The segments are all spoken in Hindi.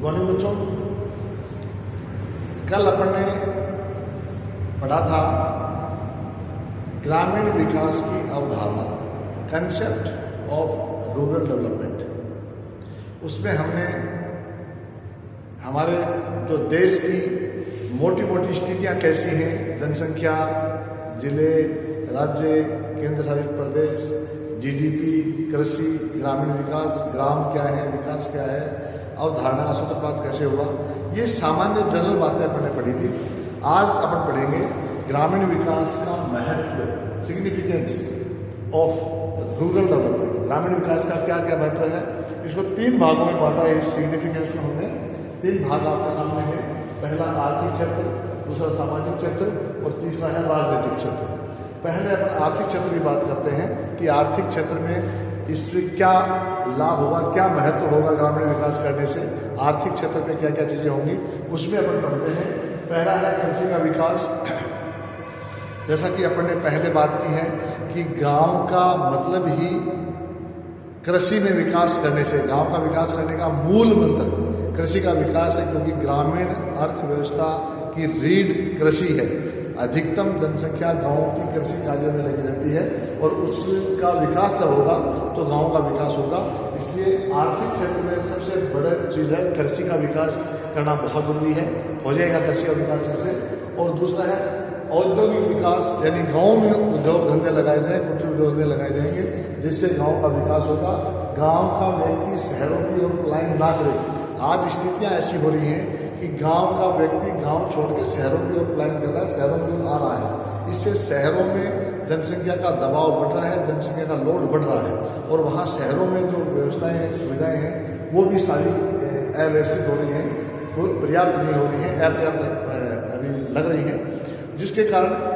मॉर्निंग बच्चों, कल अपन ने पढ़ा था ग्रामीण विकास की अवधारणा, कंसेप्ट ऑफ रूरल डेवलपमेंट। उसमें हमने हमारे जो देश की मोटी मोटी स्थितियां कैसी हैं, जनसंख्या, जिले, राज्य, केंद्र शासित प्रदेश, जीडीपी, कृषि, ग्रामीण विकास, ग्राम क्या है, विकास क्या है, अवधारणा का सूत्रपात कैसे हुआ, ये सामान्य जनरल बातें अपन ने पढ़ी थी। आज अपन पढ़ेंगे ग्रामीण विकास का महत्व, सिग्निफिकेंस ऑफ रूरल डेवलपमेंट। ग्रामीण विकास का क्या क्या महत्व है, इसको 3 भागों में बांटा है। इस सिग्निफिकेंस को हमने 3 भाग आपके सामने है। पहला आर्थिक क्षेत्र, दूसरा सामाजिक क्षेत्र और तीसरा है राजनीतिक क्षेत्र। पहले अपन आर्थिक क्षेत्र की बात करते हैं कि आर्थिक क्षेत्र में इससे क्या लाभ होगा, क्या महत्व होगा ग्रामीण विकास करने से, आर्थिक क्षेत्र में क्या क्या चीजें होंगी, उसमें अपन पढ़ते हैं। पहला है कृषि का विकास। जैसा कि अपन ने पहले बात की है कि गांव का मतलब ही कृषि में विकास करने से, गांव का विकास करने का मूल मंत्र कृषि का विकास है, क्योंकि ग्रामीण अर्थव्यवस्था की रीढ़ कृषि है। अधिकतम जनसंख्या गांवों की कृषि कार्यों में लगी रहती है और उसका विकास जब होगा तो गांव का विकास होगा। इसलिए आर्थिक क्षेत्र में सबसे बड़ा चीज़ है कृषि का विकास करना बहुत जरूरी है। हो जाएगा कृषि का विकास इससे। और दूसरा है औद्योगिक विकास, यानी गांव में उद्योग धंधे लगाए जाए, कुटीर उद्योग धंधे लगाए जाएंगे, जिससे गांव का विकास होगा। गांव का व्यक्ति शहरों की ओर पलायन ना करे। आज स्थितियां ऐसी हो रही हैं कि गांव का व्यक्ति गांव छोड़ के शहरों की ओर प्लान कर रहा है, शहरों की ओर आ रहा है। इससे शहरों में जनसंख्या का दबाव बढ़ रहा है, जनसंख्या का लोड बढ़ रहा है और वहाँ शहरों में जो व्यवस्थाएं हैं, सुविधाएं हैं, वो भी सारी अव्यवस्थित हो रही हैं, वो पर्याप्त नहीं हो रही हैं, अपर्याप्त अभी लग रही हैं। जिसके कारण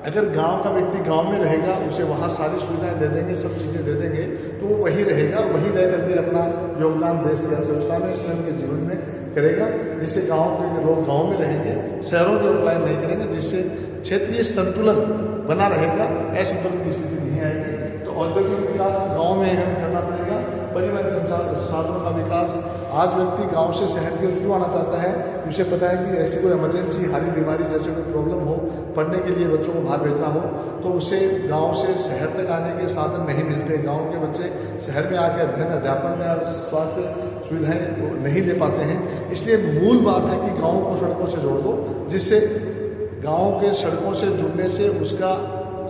अगर गांव का व्यक्ति गांव में रहेगा, उसे वहाँ सारी सुविधाएं दे देंगे, सब चीज़ें दे देंगे, तो वो वहीं रहेगा, वहीं रह करके अपना योगदान देश की अर्थव्यवस्था में, स्वयं के जीवन में करेगा। जिससे गांव के लोग गांव में रहेंगे, शहरों के पलायन नहीं करेंगे, जिससे क्षेत्रीय संतुलन बना रहेगा, असंतुलन की स्थिति नहीं आएगी। तो औद्योगिक विकास गाँव में हमें करना पड़ेगा। परिवहन साधनों का विकास, आज व्यक्ति गांव से शहर की ओर क्यों आना चाहता है, उसे पता है कि ऐसी कोई इमरजेंसी, हारी बीमारी जैसे कोई प्रॉब्लम हो, पढ़ने के लिए बच्चों को बाहर भेजना हो, तो उसे गांव से शहर तक आने के साधन नहीं मिलते। गांव के बच्चे शहर में आकर अध्ययन अध्यापन में और स्वास्थ्य सुविधाएं नहीं ले पाते हैं। इसलिए मूल बात है कि गाँव को सड़कों से जोड़ दो, जिससे गाँव के सड़कों से जुड़ने से उसका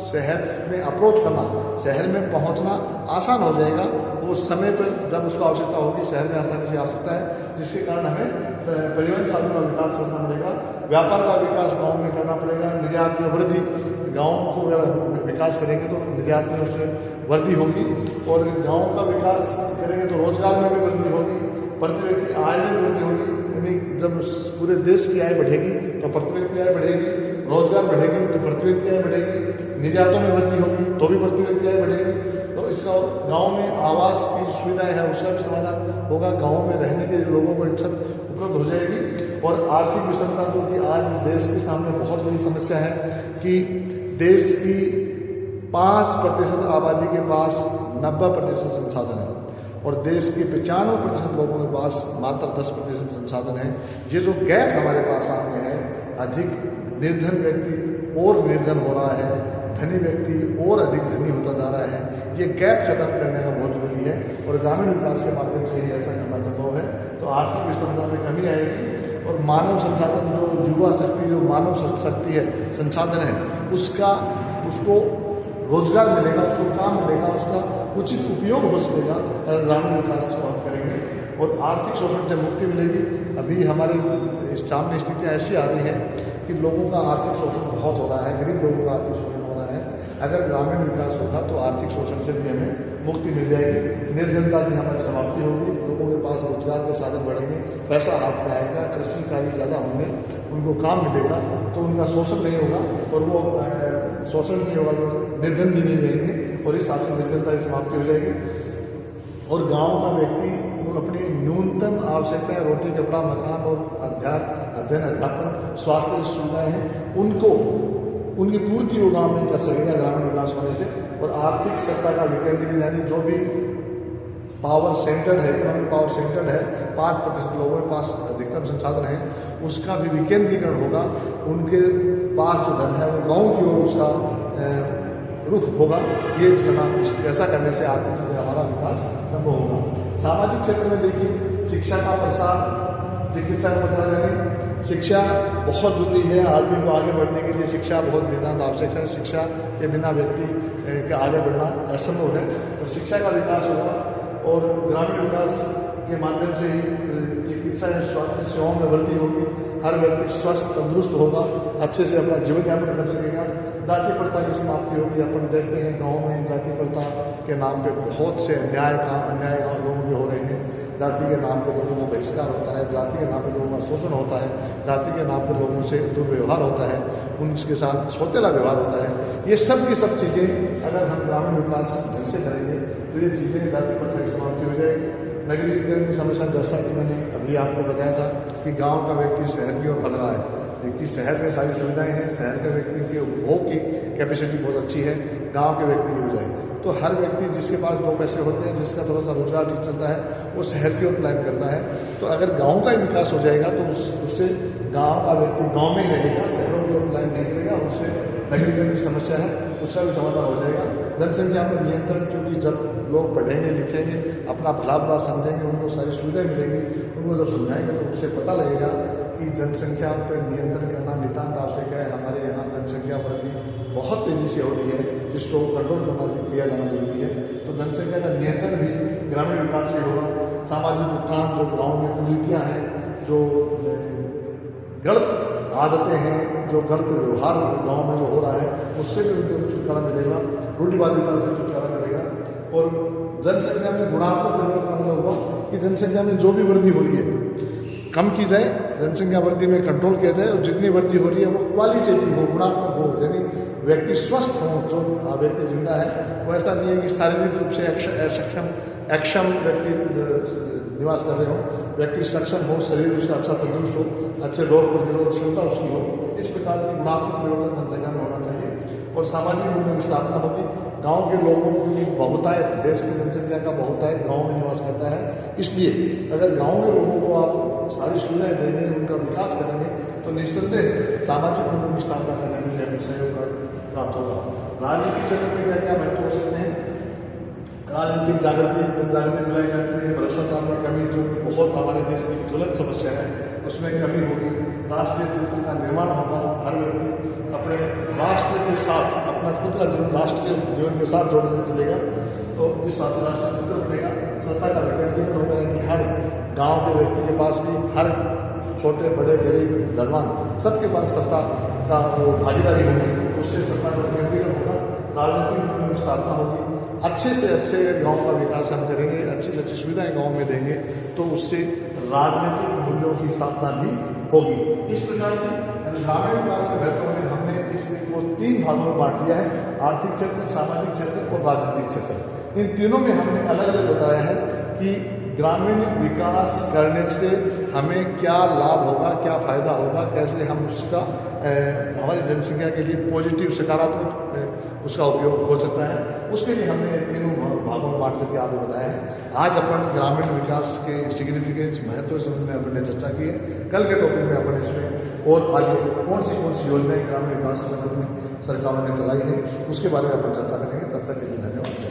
शहर में अप्रोच करना, शहर में पहुंचना आसान हो जाएगा। वो समय पर जब उसको आवश्यकता होगी शहर में आसानी से आ सकता है, जिसके कारण हमें परिवहन साधन का विकास करना पड़ेगा। व्यापार का विकास गांव में करना पड़ेगा। निर्यात में वृद्धि, गांव को अगर विकास करेंगे तो निर्यात में उसमें वृद्धि होगी और गांव का विकास करेंगे तो रोजगार में भी वृद्धि होगी, प्रति व्यक्ति आय में वृद्धि होगी। यानी जब पूरे देश की आय बढ़ेगी तो प्रति व्यक्ति आय बढ़ेगी, रोजगार बढ़ेगी तो प्रति व्यक्ति आय बढ़ेगी, निर्यातों में वृद्धि होगी तो भी प्रति व्यक्ति आय बढ़ेगी। तो इसका गांव में आवास की सुविधाएं है, उसका भी समाधान होगा। गांव में रहने के लिए लोगों को एक छत उपलब्ध हो जाएगी। और आर्थिक विषमता, जो कि आज देश के सामने बहुत बड़ी समस्या है कि देश की 5% आबादी के पास 90% संसाधन है और देश के 95% लोगों के पास मात्र 10% संसाधन है। ये जो गैप हमारे पास सामने है, अधिक निर्धन व्यक्ति और निर्धन हो रहा है, धनी व्यक्ति और अधिक धनी होता जा रहा है, ये गैप खत्म करने का बहुत जरूरी है और ग्रामीण विकास के माध्यम से ही ऐसा करना संभव है। तो आर्थिक विषमता में कमी आएगी और मानव संसाधन, जो युवा शक्ति, जो मानव शक्ति है, संसाधन है, उसको रोजगार मिलेगा, उसको काम मिलेगा, उसका उचित उपयोग हो सकेगा अगर ग्रामीण विकास को हम करेंगे और आर्थिक शोषण से मुक्ति मिलेगी। अभी हमारे सामने स्थितियाँ ऐसी आ रही हैं कि लोगों का आर्थिक शोषण बहुत हो रहा है, गरीब लोगों का आर्थिक शोषण हो रहा है। अगर ग्रामीण विकास होगा तो आर्थिक शोषण से भी हमें मुक्ति मिल जाएगी, निर्धनता की हमारी समाप्ति होगी, लोगों के पास रोजगार के साधन बढ़ेंगे, पैसा हाथ में आएगा, कृषि कार्य ज़्यादा होंगे, उनको काम मिलेगा तो उनका शोषण नहीं होगा और वो शोषण नहीं होगा तो निर्धन भी नहीं रहेंगे और इस हिसाब से निर्धनता की समाप्ति हो जाएगी। और गाँव का व्यक्ति अपनी न्यूनतम आवश्यकताएं, रोटी कपड़ा मकान और अध्ययन अध्यापन स्वास्थ्य सुविधाएं हैं, उनकी पूर्ति वो गाँव में कर सकेगा ग्रामीण विकास होने से। और आर्थिक सत्ता का विकेंद्रीकरण, यानी जो भी पावर सेंटर्ड है, इकोनॉमिक पावर सेंटर्ड है, 5% लोगों के पास अधिकतम संसाधन है, उसका भी विकेंद्रीकरण होगा। उनके पास जो धन है वो गाँव की ओर उसका रुख होगा। ये करना, ऐसा करने से आर्थिक से हमारा विकास संभव होगा। सामाजिक क्षेत्र में देखिए, शिक्षा का प्रसार, चिकित्सा का प्रसार, यानी शिक्षा बहुत जरूरी है। आदमी को आगे बढ़ने के लिए शिक्षा बहुत नितांत आवश्यक है। शिक्षा के बिना व्यक्ति के आगे बढ़ना असंभव है। तो शिक्षा का विकास होगा और ग्रामीण विकास के माध्यम से ही चिकित्सा या स्वास्थ्य सेवाओं में वृद्धि होगी। हर व्यक्ति स्वस्थ तंदुरुस्त होगा, अच्छे से अपना जीवन यापन कर सकेगा। जाति प्रथा की समाप्ति होगी। अपन देखते हैं गाँव में जाति प्रथा के नाम पे बहुत से अन्याय लोगों के हो रहे हैं। जाति के नाम पे लोगों का बहिष्कार होता है, जाति के नाम पे लोगों का शोषण होता है, जाति के नाम पे लोगों से दुर्व्यवहार होता है, उनके साथ सौतेला व्यवहार होता है। ये सब की सब चीज़ें अगर हम ग्रामीण विकास ढंग से करेंगे तो ये चीज़ें जाति प्रथा की समाप्ति हो जाएगी। नगरीकरण की समस्या, जैसा कि मैंने अभी आपको बताया था कि गाँव का व्यक्ति शहर की ओर भग रहा है, क्योंकि शहर में सारी सुविधाएं हैं, शहर के व्यक्ति की उपभोग की कैपेसिटी बहुत अच्छी है गांव के व्यक्ति की बजाय। तो हर व्यक्ति जिसके पास 2 पैसे होते हैं, जिसका थोड़ा सा रोजगार ठीक चलता है, वो शहर की ओर प्लान करता है। तो अगर गांव का ही विकास हो जाएगा तो उससे गांव का व्यक्ति गांव में ही रहेगा, शहरों की ओर प्लान नहीं करेगा, उससे नगरीकरण की समस्या है उसका भी समाधान हो जाएगा। जनसंख्या पर नियंत्रण, क्योंकि जब लोग पढ़ेंगे लिखेंगे, अपना भला बुरा समझेंगे, उनको सारी सुविधाएं मिलेंगी, उनको जब समझाएंगे तो उससे पता लगेगा कि जनसंख्या पर नियंत्रण करना नितांत आवश्यक है। हमारे यहाँ जनसंख्या वृद्धि बहुत तेजी से हो रही है, जिसको कंट्रोल किया जाना जरूरी है। तो जनसंख्या का नियंत्रण भी ग्रामीण विकास से होगा। सामाजिक उत्थान, जो गाँव में कुरीतियाँ हैं, जो गलत आदतें हैं, जो गलत व्यवहार गाँव में जो हो रहा है, उससे भी उनको छुटकारा मिलेगा, रूढ़िवादिता से छुटकारा मिलेगा। और जनसंख्या में गुणात्मक परिवर्तन होगा कि जनसंख्या में जो भी वृद्धि हो रही है कम की जाए, जनसंख्या वृद्धि में कंट्रोल किया जाए, और जितनी वृद्धि हो रही है वो क्वालिटेटिव हो, गुणात्मक हो, यानी व्यक्ति स्वस्थ हो। जो व्यक्ति जिंदा है वो ऐसा नहीं है कि शारीरिक रूप से अक्षम व्यक्ति निवास कर रहे हो, व्यक्ति सक्षम हो, शरीर उसका अच्छा तंदुरुस्त हो, अच्छे रोग प्रतिरोधक क्षमता उसकी हो। इस प्रकार की गुणात्मक परिवर्तन जनसंख्या में होना चाहिए। और सामाजिक मूल्यों की स्थापना होगी। गांव के लोगों की बहुतायत, देश की जनसंख्या का बहुतायत गांव में निवास करता है, इसलिए अगर गांव के लोगों को आप सारी सुविधाएं देंगे, उनका विकास करेंगे, तो निस्संदेह सामाजिक मूल्यों की स्थापना करने में हमें सहयोग प्राप्त होगा। राजनीतिक क्षेत्र में क्या क्या महत्व हो सकते हैं? राजनीतिक जागृति, जनजागृति चलाई जानी चाहिए। भ्रष्टाचार में कमी, जो बहुत हमारे देश की ज्वलंत समस्या है, उसमें कमी होगी। राष्ट्रीय चरित्र का निर्माण होगा। हर व्यक्ति अपने राष्ट्र के साथ अपना खुद का जीवन राष्ट्र के जीवन के साथ जोड़ने चलेगा, तो इस राष्ट्रीय चरित्र बनेगा। सत्ता का विकेंद्रीकरण होगा, यानी हर गांव के व्यक्ति के पास भी, हर छोटे बड़े गरीब धनवान सबके पास सत्ता का वो भागीदारी होगी, उससे सत्ता का विकेंद्रीकरण होगा। राजनीतिक मूल्यों की स्थापना होगी। अच्छे से अच्छे गांव का विकास हम करेंगे, अच्छी से अच्छी सुविधाएं गांव में देंगे, तो उससे राजनीतिक मूल्यों की स्थापना भी होगी। इस प्रकार से ग्रामीण विकास के महत्व में हमने इसको 3 भागों में बांट दिया है: आर्थिक क्षेत्र, सामाजिक क्षेत्र और राजनीतिक क्षेत्र। इन तीनों में हमने अलग अलग बताया है कि ग्रामीण विकास करने से हमें क्या लाभ होगा, क्या फायदा होगा, कैसे हम उसका हमारी जनसंख्या के लिए पॉजिटिव सकारात्मक उसका उपयोग हो सकता है। उसके लिए हमने तीनों भागों में बांट करके आपको बताया है। आज अपन ग्रामीण विकास के सिग्निफिकेंस, महत्व से उनमें अपने चर्चा की है। कल के टॉपिक में अपन इसमें और आगे कौन सी योजनाएं ग्रामीण विकास के संदर्भ में सरकारों ने चलाई है, उसके बारे में अपन चर्चा करेंगे। तब तक के लिए धन्यवाद।